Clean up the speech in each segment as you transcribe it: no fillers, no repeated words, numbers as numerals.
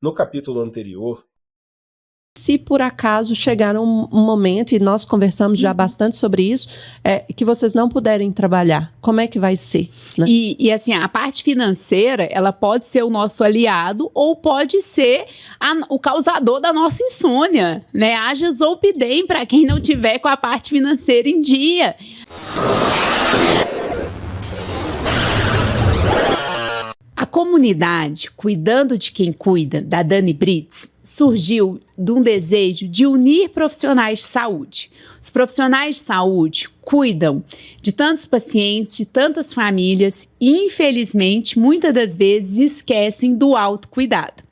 No capítulo anterior, se por acaso chegar um momento, e nós conversamos já bastante sobre isso, que vocês não puderem trabalhar, como é que vai ser? Né? E assim, a parte financeira, ela pode ser o nosso aliado ou pode ser o causador da nossa insônia, né? Haja Zolpidem para quem não tiver com a parte financeira em dia. A comunidade Cuidando de Quem Cuida, da Dani Brits, surgiu de um desejo de unir profissionais de saúde. Os profissionais de saúde cuidam de tantos pacientes, de tantas famílias e, infelizmente, muitas das vezes esquecem do autocuidado.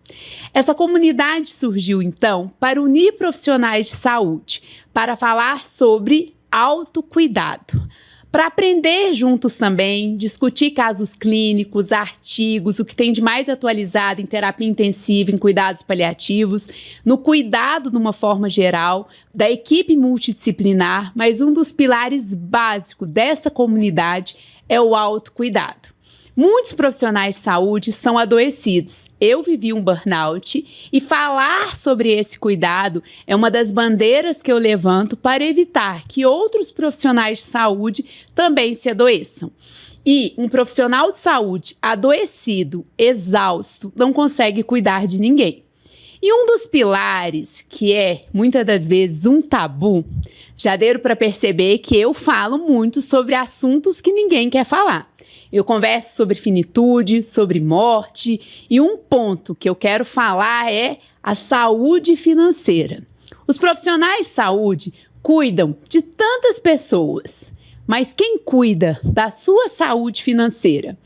Essa comunidade surgiu, então, para unir profissionais de saúde, para falar sobre autocuidado. Para aprender juntos também, discutir casos clínicos, artigos, o que tem de mais atualizado em terapia intensiva, em cuidados paliativos, no cuidado de uma forma geral, da equipe multidisciplinar, mas um dos pilares básicos dessa comunidade é o autocuidado. Muitos profissionais de saúde estão adoecidos. Eu vivi um burnout e falar sobre esse cuidado é uma das bandeiras que eu levanto para evitar que outros profissionais de saúde também se adoeçam. E um profissional de saúde adoecido, exausto, não consegue cuidar de ninguém. E um dos pilares, que é, muitas das vezes, um tabu, já deram para perceber que eu falo muito sobre assuntos que ninguém quer falar. Eu converso sobre finitude, sobre morte, e um ponto que eu quero falar é a saúde financeira. Os profissionais de saúde cuidam de tantas pessoas, mas quem cuida da sua saúde financeira?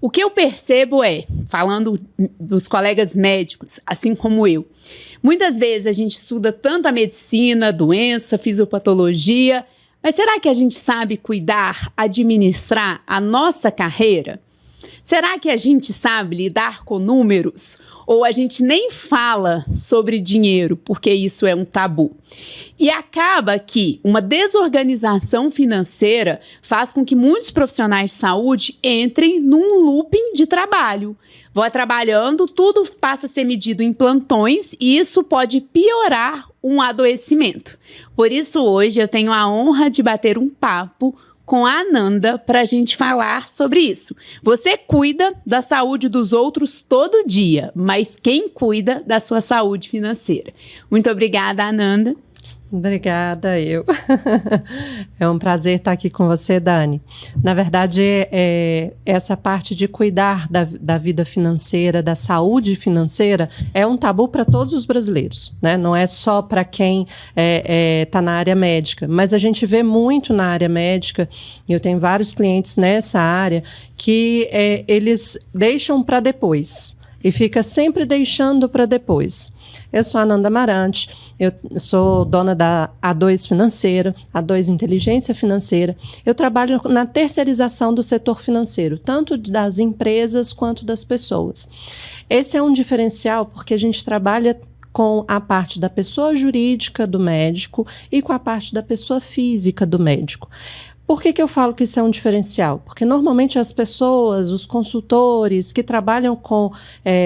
O que eu percebo falando dos colegas médicos, assim como eu, muitas vezes a gente estuda tanto a medicina, doença, fisiopatologia, mas será que a gente sabe cuidar, administrar a nossa carreira? Será que a gente sabe lidar com números? Ou a gente nem fala sobre dinheiro, porque isso é um tabu? E acaba que uma desorganização financeira faz com que muitos profissionais de saúde entrem num looping de trabalho. Vão trabalhando, tudo passa a ser medido em plantões e isso pode piorar um adoecimento. Por isso, hoje eu tenho a honra de bater um papo com a Ananda para a gente falar sobre isso. Você cuida da saúde dos outros todo dia, mas quem cuida da sua saúde financeira? Muito obrigada, Ananda. Obrigada, eu. É um prazer estar aqui com você, Dani. Na verdade, essa parte de cuidar da vida financeira, da saúde financeira, é um tabu para todos os brasileiros, né? Não é só para quem está na área médica, mas a gente vê muito na área médica, e eu tenho vários clientes nessa área, que eles deixam para depois. E fica sempre deixando para depois. Eu sou a Ananda Amarante, eu sou dona da A2 Financeira, A2 Inteligência Financeira. Eu trabalho na terceirização do setor financeiro, tanto das empresas quanto das pessoas. Esse é um diferencial porque a gente trabalha com a parte da pessoa jurídica do médico e com a parte da pessoa física do médico. Por que eu falo que isso é um diferencial? Porque normalmente as pessoas, os consultores que trabalham com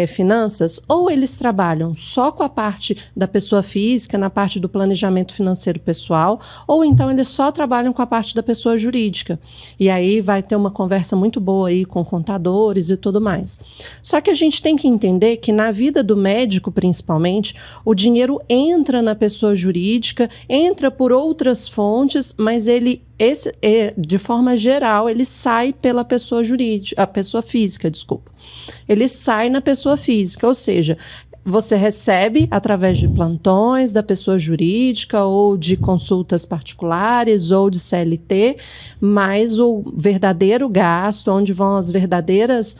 finanças, ou eles trabalham só com a parte da pessoa física, na parte do planejamento financeiro pessoal, ou então eles só trabalham com a parte da pessoa jurídica. E aí vai ter uma conversa muito boa aí com contadores e tudo mais. Só que a gente tem que entender que na vida do médico, principalmente, o dinheiro entra na pessoa jurídica, entra por outras fontes, mas de forma geral, ele sai pela pessoa jurídica, a pessoa física, desculpa. Ele sai na pessoa física, ou seja, você recebe através de plantões da pessoa jurídica ou de consultas particulares ou de CLT, mas o verdadeiro gasto, onde vão as verdadeiras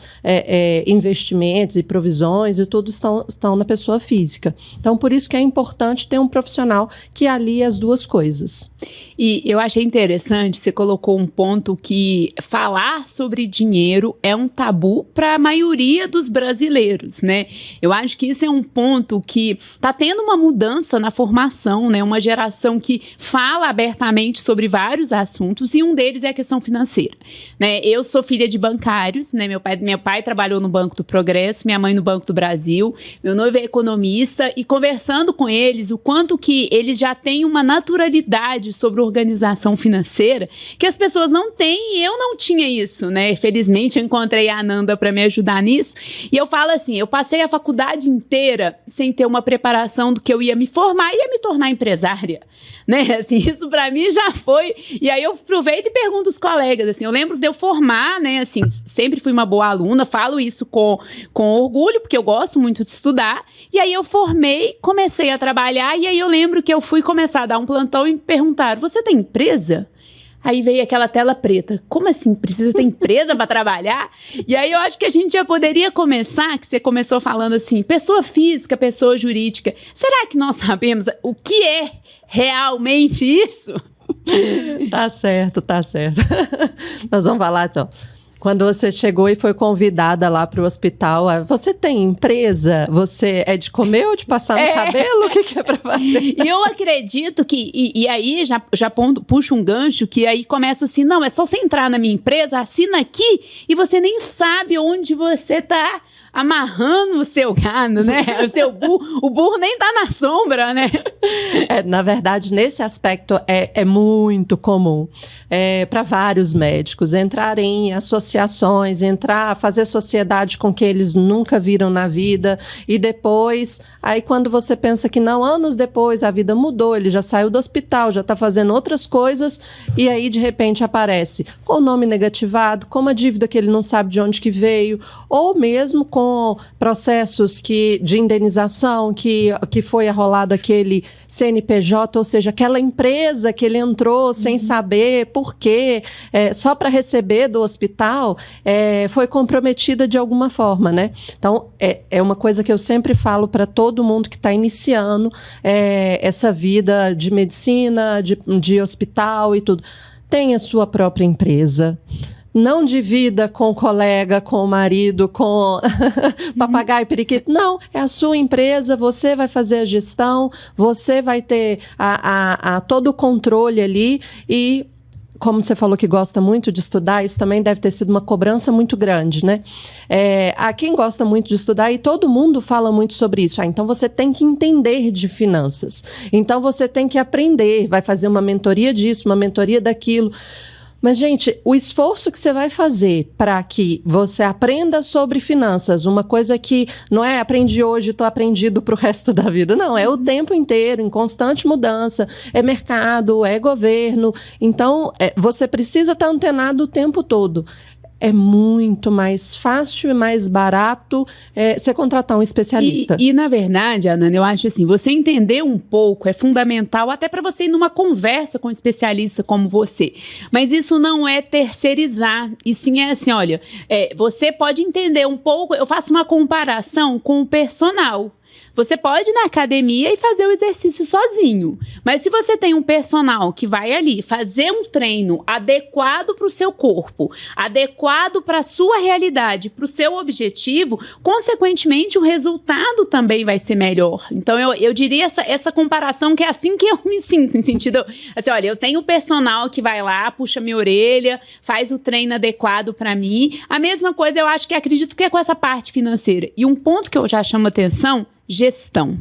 investimentos e provisões e tudo estão na pessoa física. Então, por isso que é importante ter um profissional que alie as duas coisas. E eu achei interessante, você colocou um ponto que falar sobre dinheiro é um tabu para a maioria dos brasileiros, né? Eu acho que isso é um ponto que está tendo uma mudança na formação, né? Uma geração que fala abertamente sobre vários assuntos e um deles é a questão financeira, né? Eu sou filha de bancários, né? Meu pai trabalhou no Banco do Progresso, minha mãe no Banco do Brasil, meu noivo é economista e conversando com eles, o quanto que eles já têm uma naturalidade sobre organização financeira que as pessoas não têm e eu não tinha isso, né? Felizmente eu encontrei a Ananda para me ajudar nisso e eu falo assim, eu passei a faculdade inteira sem ter uma preparação do que eu ia me formar e ia me tornar empresária, né? Assim, isso para mim já foi. E aí eu aproveito e pergunto aos colegas, assim, eu lembro de eu formar, né? Assim, sempre fui uma boa aluna, falo isso com orgulho, porque eu gosto muito de estudar. E aí eu formei, comecei a trabalhar e aí eu lembro que eu fui começar a dar um plantão e me perguntaram, você tem empresa? Aí veio aquela tela preta. Como assim? Precisa ter empresa para trabalhar? E aí eu acho que a gente já poderia começar, que você começou falando assim, pessoa física, pessoa jurídica. Será que nós sabemos o que é realmente isso? Tá certo. Nós vamos falar, então. Quando você chegou e foi convidada lá para o hospital, você tem empresa? Você é de comer ou de passar no cabelo? O que é para fazer? E eu acredito que, e aí já puxa um gancho, que aí começa assim, não, é só você entrar na minha empresa, assina aqui e você nem sabe onde você está amarrando o seu gado, né? O burro nem tá na sombra, né? Na verdade, nesse aspecto é muito comum para vários médicos entrarem em associações, fazer sociedade com que eles nunca viram na vida e depois, aí quando você pensa que não, anos depois a vida mudou, ele já saiu do hospital, já está fazendo outras coisas e aí de repente aparece com o nome negativado, com uma dívida que ele não sabe de onde que veio, ou mesmo com processos de indenização que foi arrolado aquele CNPJ, ou seja, aquela empresa que ele entrou sem saber por quê, só para receber do hospital, foi comprometida de alguma forma, né? Então, é uma coisa que eu sempre falo para todo mundo que está iniciando essa vida de medicina, de hospital e tudo. Tenha sua própria empresa. Não divida com o colega, com o marido, com papagaio e periquito. Não, é a sua empresa, você vai fazer a gestão, você vai ter todo o controle ali e, como você falou que gosta muito de estudar, isso também deve ter sido uma cobrança muito grande, né? Há quem gosta muito de estudar e todo mundo fala muito sobre isso. Então você tem que entender de finanças. Então você tem que aprender, vai fazer uma mentoria disso, uma mentoria daquilo. Mas, gente, o esforço que você vai fazer para que você aprenda sobre finanças, uma coisa que não é aprendi hoje, estou aprendido para o resto da vida. Não, é o tempo inteiro, em constante mudança. É mercado, é governo. Então, você precisa estar antenado o tempo todo. É muito mais fácil e mais barato você contratar um especialista. E, na verdade, Ananda, eu acho assim, você entender um pouco é fundamental até para você ir numa conversa com um especialista como você. Mas isso não é terceirizar. E sim é assim, olha, você pode entender um pouco, eu faço uma comparação com o personal. Você pode ir na academia e fazer o exercício sozinho, mas se você tem um personal que vai ali fazer um treino adequado para o seu corpo, adequado para a sua realidade, para o seu objetivo, consequentemente o resultado também vai ser melhor. Então eu diria essa comparação que é assim que eu me sinto, em sentido, assim, olha, eu tenho o personal que vai lá, puxa minha orelha, faz o treino adequado para mim. A mesma coisa eu acho que acredito que é com essa parte financeira. E um ponto que eu já chamo atenção, gestão.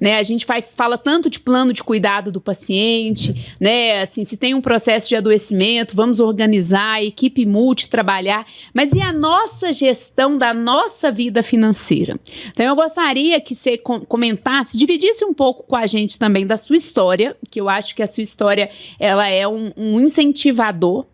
Né? A gente fala tanto de plano de cuidado do paciente, né? Assim, se tem um processo de adoecimento, vamos organizar, a equipe multi-trabalhar, mas e a nossa gestão da nossa vida financeira? Então eu gostaria que você comentasse, dividisse um pouco com a gente também da sua história, que eu acho que a sua história ela é um incentivador.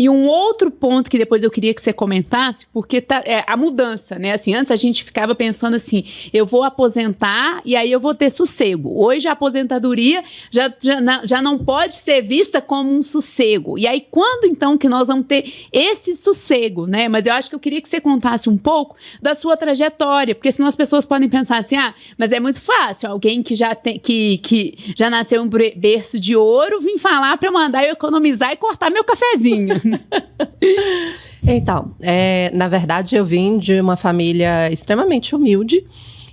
E um outro ponto que depois eu queria que você comentasse, porque a mudança, né? Assim, antes a gente ficava pensando assim, eu vou aposentar e aí eu vou ter sossego. Hoje a aposentadoria já não pode ser vista como um sossego. E aí quando então que nós vamos ter esse sossego, né? Mas eu acho que eu queria que você contasse um pouco da sua trajetória, porque senão as pessoas podem pensar assim, mas é muito fácil, alguém que já tem, que já nasceu um berço de ouro, vir falar para eu mandar eu economizar e cortar meu cafezinho. Então, na verdade eu vim de uma família extremamente humilde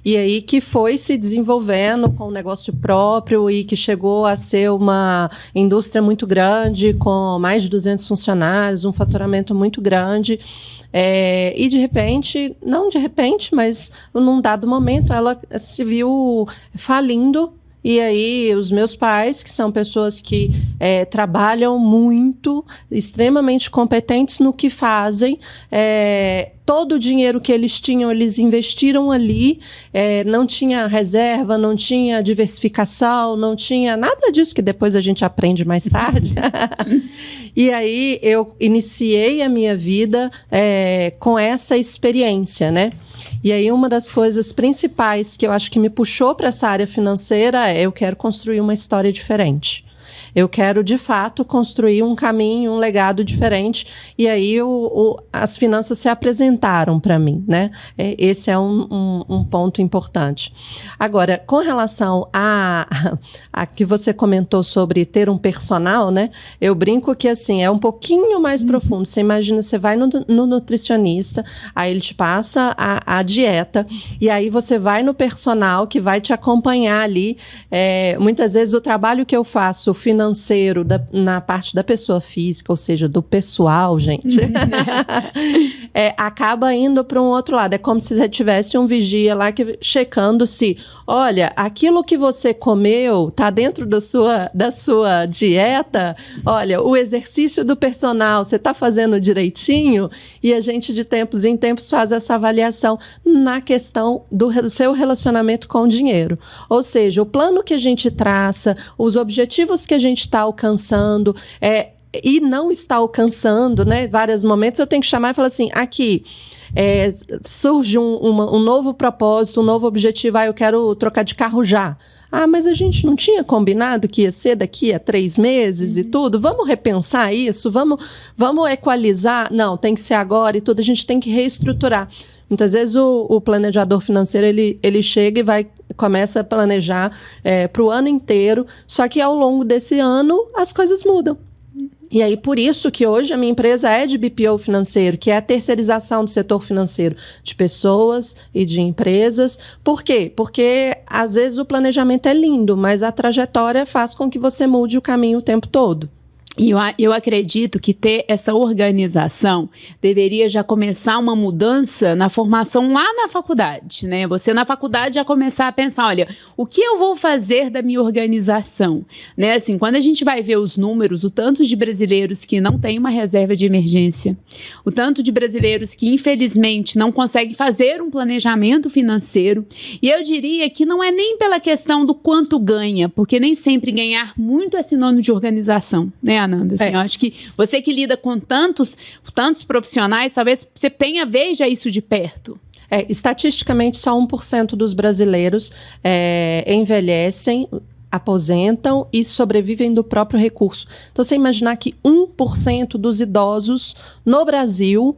e aí que foi se desenvolvendo com um negócio próprio e que chegou a ser uma indústria muito grande, com mais de 200 funcionários, um faturamento muito grande. E de repente, não de repente, mas num dado momento, ela se viu falindo. E aí, os meus pais, que são pessoas que trabalham muito, extremamente competentes no que fazem, todo o dinheiro que eles tinham, eles investiram ali, não tinha reserva, não tinha diversificação, não tinha nada disso que depois a gente aprende mais tarde. E aí, eu iniciei a minha vida com essa experiência, né? E aí, uma das coisas principais que eu acho que me puxou para essa área financeira eu quero construir uma história diferente. Eu quero, de fato, construir um caminho, um legado diferente. E aí as finanças se apresentaram para mim, né? Esse é um ponto importante. Agora, com relação a que você comentou sobre ter um personal, né? Eu brinco que, assim, é um pouquinho mais profundo. Você imagina, você vai no nutricionista, aí ele te passa a dieta, e aí você vai no personal que vai te acompanhar ali. Muitas vezes o trabalho que eu faço financeiro na parte da pessoa física, ou seja, do pessoal, gente, acaba indo para um outro lado. É como se você tivesse um vigia lá checando se, olha, aquilo que você comeu está dentro da sua dieta, olha, o exercício do personal, você está fazendo direitinho, e a gente de tempos em tempos faz essa avaliação na questão do seu relacionamento com o dinheiro. Ou seja, o plano que a gente traça, os objetivos que a gente está alcançando, e não está alcançando, né? Vários momentos eu tenho que chamar e falar assim, aqui, surge um novo propósito, um novo objetivo, eu quero trocar de carro já. Mas a gente não tinha combinado que ia ser daqui a 3 meses e tudo? Vamos repensar isso? Vamos equalizar? Não, tem que ser agora e tudo, a gente tem que reestruturar. Muitas vezes o planejador financeiro, ele chega e começa a planejar para o ano inteiro, só que ao longo desse ano as coisas mudam. E aí, por isso que hoje a minha empresa é de BPO financeiro, que é a terceirização do setor financeiro de pessoas e de empresas. Por quê? Porque, às vezes, o planejamento é lindo, mas a trajetória faz com que você mude o caminho o tempo todo. E eu acredito que ter essa organização deveria já começar uma mudança na formação lá na faculdade, né? Você na faculdade já começar a pensar, olha, o que eu vou fazer da minha organização? Né? Assim, quando a gente vai ver os números, o tanto de brasileiros que não tem uma reserva de emergência, o tanto de brasileiros que, infelizmente, não conseguem fazer um planejamento financeiro, e eu diria que não é nem pela questão do quanto ganha, porque nem sempre ganhar muito é sinônimo de organização, né, Ananda? Assim, eu acho que você que lida com tantos profissionais, talvez você veja isso de perto. Estatisticamente, só 1% dos brasileiros envelhecem, aposentam e sobrevivem do próprio recurso. Então, você imaginar que 1% dos idosos no Brasil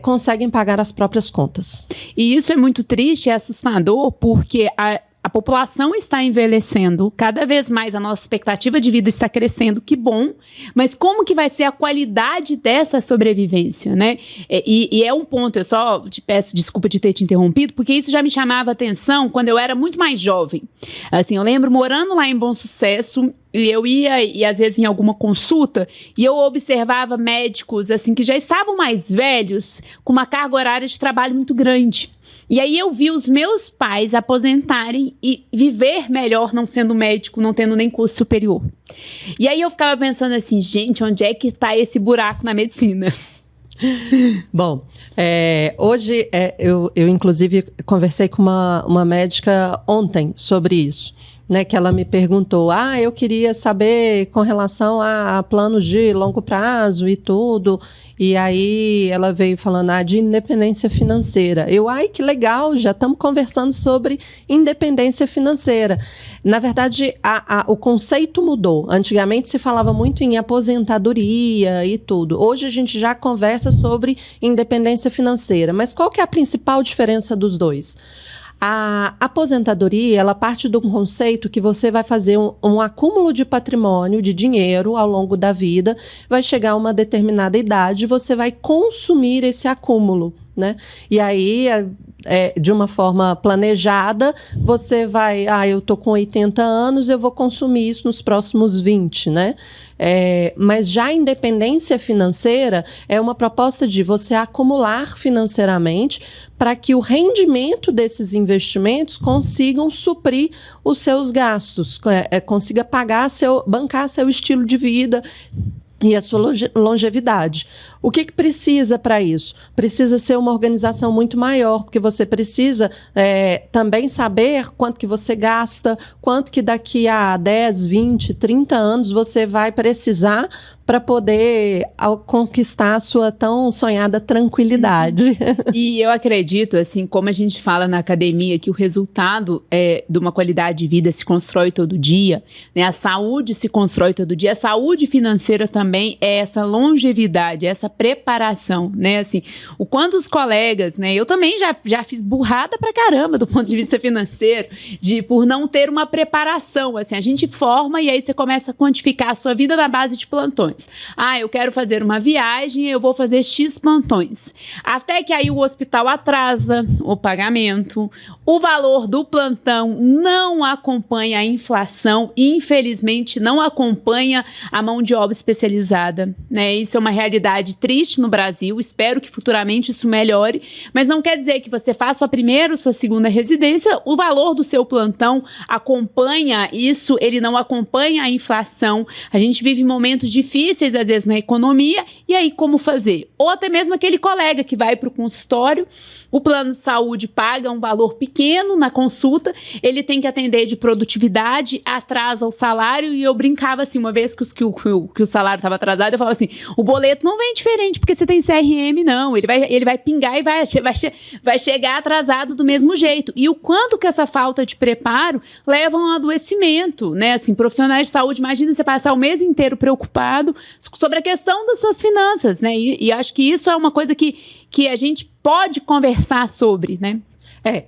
conseguem pagar as próprias contas. E isso é muito triste, é assustador, porque a população está envelhecendo, cada vez mais a nossa expectativa de vida está crescendo, que bom, mas como que vai ser a qualidade dessa sobrevivência, né? E é um ponto, eu só te peço desculpa de ter te interrompido, porque isso já me chamava atenção quando eu era muito mais jovem. Assim, eu lembro morando lá em Bom Sucesso, e eu ia, e às vezes em alguma consulta, e eu observava médicos assim que já estavam mais velhos, com uma carga horária de trabalho muito grande. E aí eu vi os meus pais aposentarem e viver melhor não sendo médico, não tendo nem curso superior. E aí eu ficava pensando assim, gente, onde é que está esse buraco na medicina? Bom, hoje eu inclusive conversei com uma médica ontem sobre isso. Né, que ela me perguntou, eu queria saber com relação a planos de longo prazo e tudo, e aí ela veio falando de independência financeira. Que legal, já estamos conversando sobre independência financeira. Na verdade, o conceito mudou. Antigamente se falava muito em aposentadoria e tudo. Hoje a gente já conversa sobre independência financeira. Mas qual que é a principal diferença dos dois? A aposentadoria, ela parte do conceito que você vai fazer um acúmulo de patrimônio, de dinheiro ao longo da vida, vai chegar a uma determinada idade e você vai consumir esse acúmulo, né? E aí de uma forma planejada, você vai, eu tô com 80 anos, eu vou consumir isso nos próximos 20, né? Mas já a independência financeira é uma proposta de você acumular financeiramente para que o rendimento desses investimentos consigam suprir os seus gastos, consiga bancar seu estilo de vida e a sua longevidade. O que precisa para isso? Precisa ser uma organização muito maior, porque você precisa também saber quanto que você gasta, quanto que daqui a 10, 20, 30 anos você vai precisar para poder conquistar a sua tão sonhada tranquilidade. E eu acredito, assim, como a gente fala na academia, que o resultado de uma qualidade de vida se constrói todo dia, né? A saúde se constrói todo dia, a saúde financeira também é essa longevidade, essa preparação, né? Assim, o quanto os colegas, né? Eu também já fiz burrada pra caramba do ponto de vista financeiro, por não ter uma preparação, assim, a gente forma e aí você começa a quantificar a sua vida na base de plantões. Eu quero fazer uma viagem, eu vou fazer X plantões. Até que aí o hospital atrasa o pagamento, o valor do plantão não acompanha a inflação e, infelizmente, não acompanha a mão de obra especializada, né? Isso é uma realidade triste no Brasil, espero que futuramente isso melhore, mas não quer dizer que você faça a primeira ou sua segunda residência, o valor do seu plantão acompanha isso, ele não acompanha a inflação. A gente vive momentos difíceis, às vezes, na economia, e aí como fazer? Ou até mesmo aquele colega que vai para o consultório, o plano de saúde paga um valor pequeno na consulta, ele tem que atender de produtividade, atrasa o salário, e eu brincava assim, uma vez que o salário estava atrasado, eu falava assim, o boleto não vem diferente porque você tem CRM, não, ele vai pingar e vai chegar atrasado do mesmo jeito. E o quanto que essa falta de preparo leva a um adoecimento, né? Assim, profissionais de saúde, imagina você passar o mês inteiro preocupado sobre a questão das suas finanças, né? E acho que isso é uma coisa que a gente pode conversar sobre, né?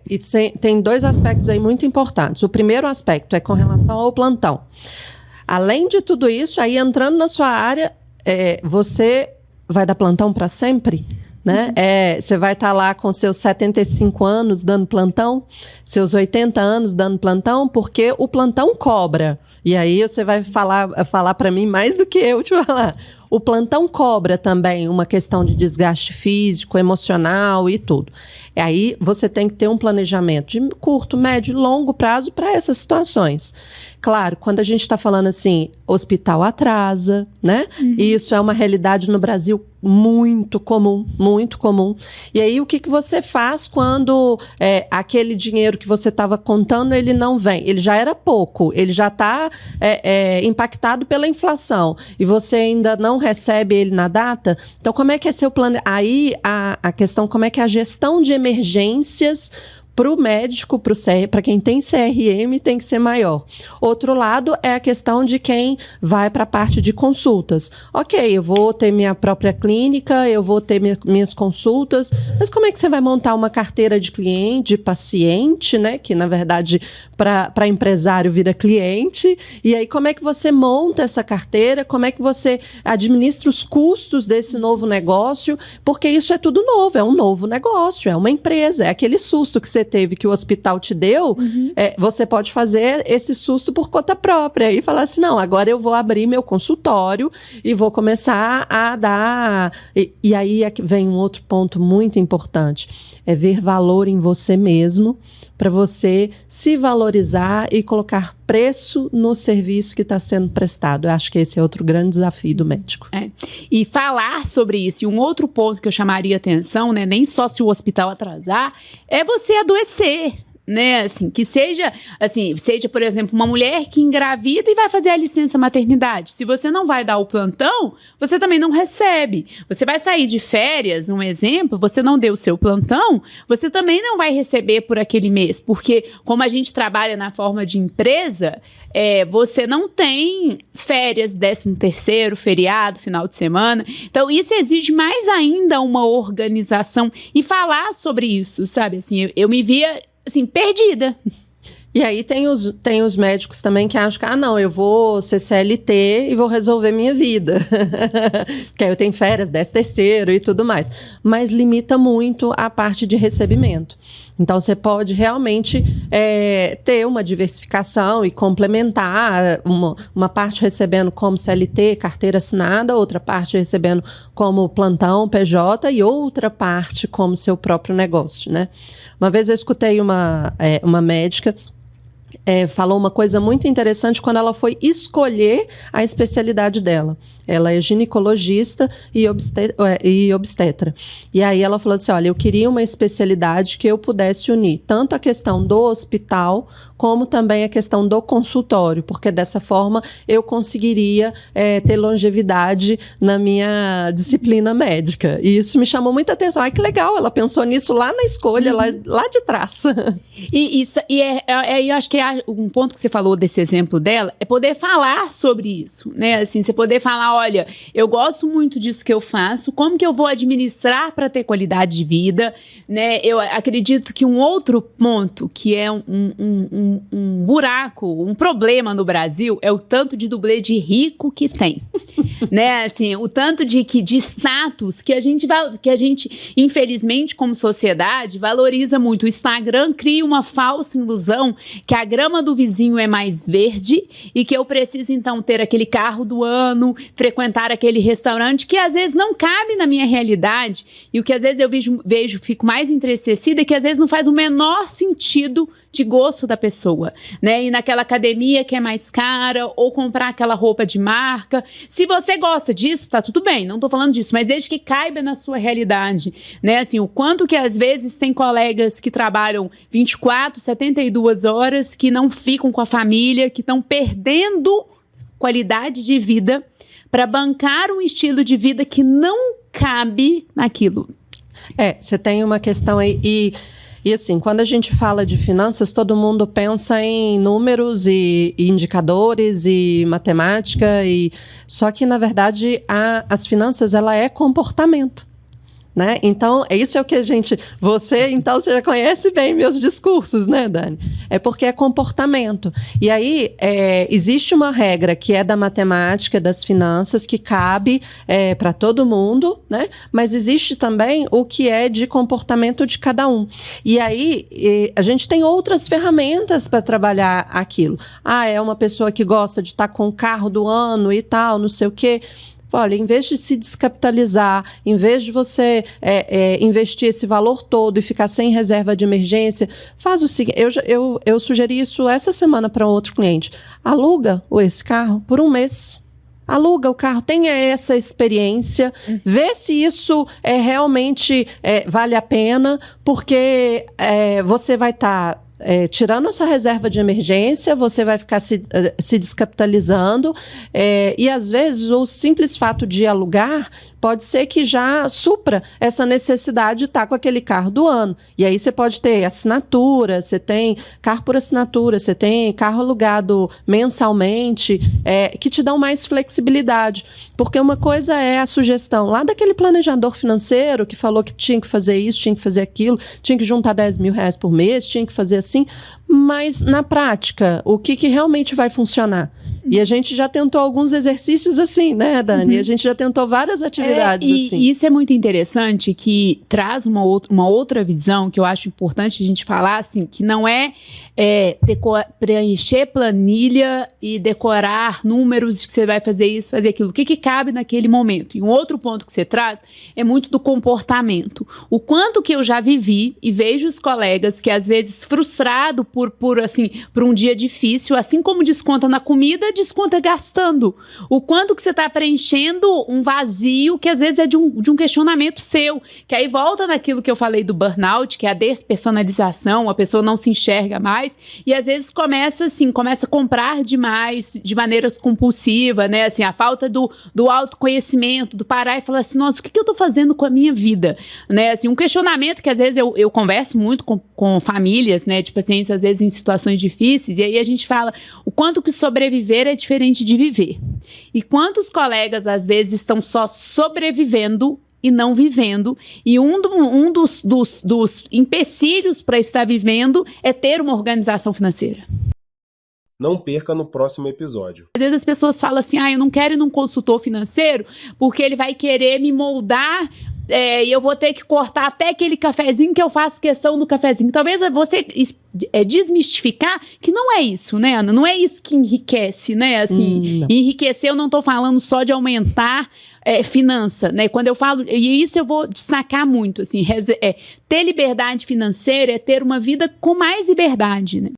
E tem dois aspectos aí muito importantes. O primeiro aspecto é com relação ao plantão. Além de tudo isso, aí entrando na sua área, você vai dar plantão para sempre? Né? Você vai estar lá com seus 75 anos dando plantão, seus 80 anos dando plantão, porque o plantão cobra. E aí você vai falar para mim mais do que eu te falar. O plantão cobra também uma questão de desgaste físico, emocional e tudo. E aí você tem que ter um planejamento de curto, médio e longo prazo para essas situações. Claro, quando a gente está falando assim, hospital atrasa, né? E isso é uma realidade no Brasil muito comum, muito comum. E aí o que você faz quando aquele dinheiro que você estava contando, ele não vem? Ele já era pouco, ele já está impactado pela inflação e você ainda não recebe ele na data? Então como é que é seu plano? Aí a questão, como é que é a gestão de emergências para o médico, para quem tem CRM, tem que ser maior. Outro lado é a questão de quem vai para a parte de consultas. Ok, eu vou ter minha própria clínica, eu vou ter minhas consultas, mas como é que você vai montar uma carteira de cliente, de paciente, né? Que, na verdade, para empresário vira cliente. E aí, como é que você monta essa carteira? Como é que você administra os custos desse novo negócio? Porque isso é tudo novo, é um novo negócio, é uma empresa, é aquele susto que você teve, que o hospital te deu, você pode fazer esse susto por conta própria e falar assim, não, agora eu vou abrir meu consultório e vou começar a dar... E aí vem um outro ponto muito importante, é ver valor em você mesmo, para você se valorizar e colocar preço no serviço que está sendo prestado. Eu acho que esse é outro grande desafio do médico. E falar sobre isso, e um outro ponto que eu chamaria atenção, né, nem só se o hospital atrasar, é você adoecer, né, assim, que seja, por exemplo, uma mulher que engravida e vai fazer a licença maternidade. Se você não vai dar o plantão, você também não recebe. Você vai sair de férias, um exemplo, você não deu o seu plantão, você também não vai receber por aquele mês, porque como a gente trabalha na forma de empresa, você não tem férias, 13º, feriado, final de semana. Então, isso exige mais ainda uma organização e falar sobre isso, sabe? Assim, eu me via assim, perdida. E aí tem os médicos também que acham que, não, eu vou ser CLT e vou resolver minha vida. Porque aí eu tenho férias, 13º e tudo mais. Mas limita muito a parte de recebimento. Então, você pode realmente ter uma diversificação e complementar uma parte recebendo como CLT, carteira assinada, outra parte recebendo como plantão, PJ e outra parte como seu próprio negócio, né? Uma vez eu escutei uma médica falou uma coisa muito interessante quando ela foi escolher a especialidade dela. Ela é ginecologista e obstetra. E aí ela falou assim, olha, eu queria uma especialidade que eu pudesse unir tanto a questão do hospital como também a questão do consultório, porque dessa forma eu conseguiria ter longevidade na minha disciplina médica. E isso me chamou muita atenção. Ai, que legal, ela pensou nisso lá na escolha, lá de trás. Eu acho que um ponto que você falou desse exemplo dela é poder falar sobre isso, né? Assim, você poder falar, olha, eu gosto muito disso que eu faço, como que eu vou administrar para ter qualidade de vida, né? Eu acredito que um outro ponto que é um buraco, um problema no Brasil é o tanto de dublê de rico que tem, né? Assim, o tanto de status que a gente, infelizmente, como sociedade, valoriza muito. O Instagram cria uma falsa ilusão que a grama do vizinho é mais verde e que eu preciso, então, ter aquele carro do ano, frequentar aquele restaurante que, às vezes, não cabe na minha realidade. E o que, às vezes, eu vejo fico mais entristecida é que, às vezes, não faz o menor sentido de gosto da pessoa, né? Ir naquela academia que é mais cara ou comprar aquela roupa de marca. Se você gosta disso, tá tudo bem, não tô falando disso, mas desde que caiba na sua realidade, né? Assim, o quanto que às vezes tem colegas que trabalham 24, 72 horas, que não ficam com a família, que estão perdendo qualidade de vida para bancar um estilo de vida que não cabe naquilo. Você tem uma questão aí E assim, quando a gente fala de finanças, todo mundo pensa em números e indicadores e matemática, só que, na verdade, as finanças, ela é comportamento. Né? Então, isso é o que você já conhece bem meus discursos, né, Dani? É porque é comportamento. E aí, existe uma regra que é da matemática, das finanças, que cabe para todo mundo, né? Mas existe também o que é de comportamento de cada um. E aí, a gente tem outras ferramentas para trabalhar aquilo. É uma pessoa que gosta de estar com o carro do ano e tal, não sei o quê. Olha, em vez de se descapitalizar, em vez de você investir esse valor todo e ficar sem reserva de emergência, faz o seguinte, eu sugeri isso essa semana para um outro cliente. Aluga esse carro por um mês. Aluga o carro, tenha essa experiência, vê se isso realmente vale a pena, porque você vai estar tirando a sua reserva de emergência, você vai ficar se descapitalizando, e às vezes o simples fato de alugar pode ser que já supra essa necessidade de estar com aquele carro do ano. E aí você pode ter assinatura, você tem carro por assinatura, você tem carro alugado mensalmente, que te dão mais flexibilidade. Porque uma coisa é a sugestão lá daquele planejador financeiro que falou que tinha que fazer isso, tinha que fazer aquilo, tinha que juntar 10 mil reais por mês, tinha que fazer assim, mas na prática, o que realmente vai funcionar? E a gente já tentou alguns exercícios assim, né, Dani? A gente já tentou várias atividades assim. E isso é muito interessante, que traz uma outra visão que eu acho importante a gente falar, assim, que não preencher planilha e decorar números que você vai fazer isso, fazer aquilo. O que cabe naquele momento? E um outro ponto que você traz é muito do comportamento. O quanto que eu já vivi e vejo os colegas que, às vezes, frustrado por um dia difícil, assim como desconta na comida, desconta gastando. O quanto que você está preenchendo um vazio que às vezes é de um questionamento seu, que aí volta naquilo que eu falei do burnout, que é a despersonalização, a pessoa não se enxerga mais, e às vezes começa a comprar demais, de maneiras compulsivas, né? Assim, a falta do autoconhecimento, do parar e falar assim, nossa, o que eu estou fazendo com a minha vida? Né? Assim, um questionamento que às vezes eu converso muito com famílias, né, de pacientes, às vezes em situações difíceis, e aí a gente fala o quanto que sobreviver é diferente de viver. E quantos colegas, às vezes, estão só sobrevivendo e não vivendo. E um dos empecilhos para estar vivendo é ter uma organização financeira. Não perca no próximo episódio. Às vezes as pessoas falam assim, eu não quero ir num consultor financeiro porque ele vai querer me moldar e eu vou ter que cortar até aquele cafezinho que eu faço questão do cafezinho. Talvez você desmistificar que não é isso, né, Ana? Não é isso que enriquece, né? Assim, enriquecer, eu não estou falando só de aumentar finança, né? Quando eu falo, e isso eu vou destacar muito, assim, ter liberdade financeira é ter uma vida com mais liberdade, né?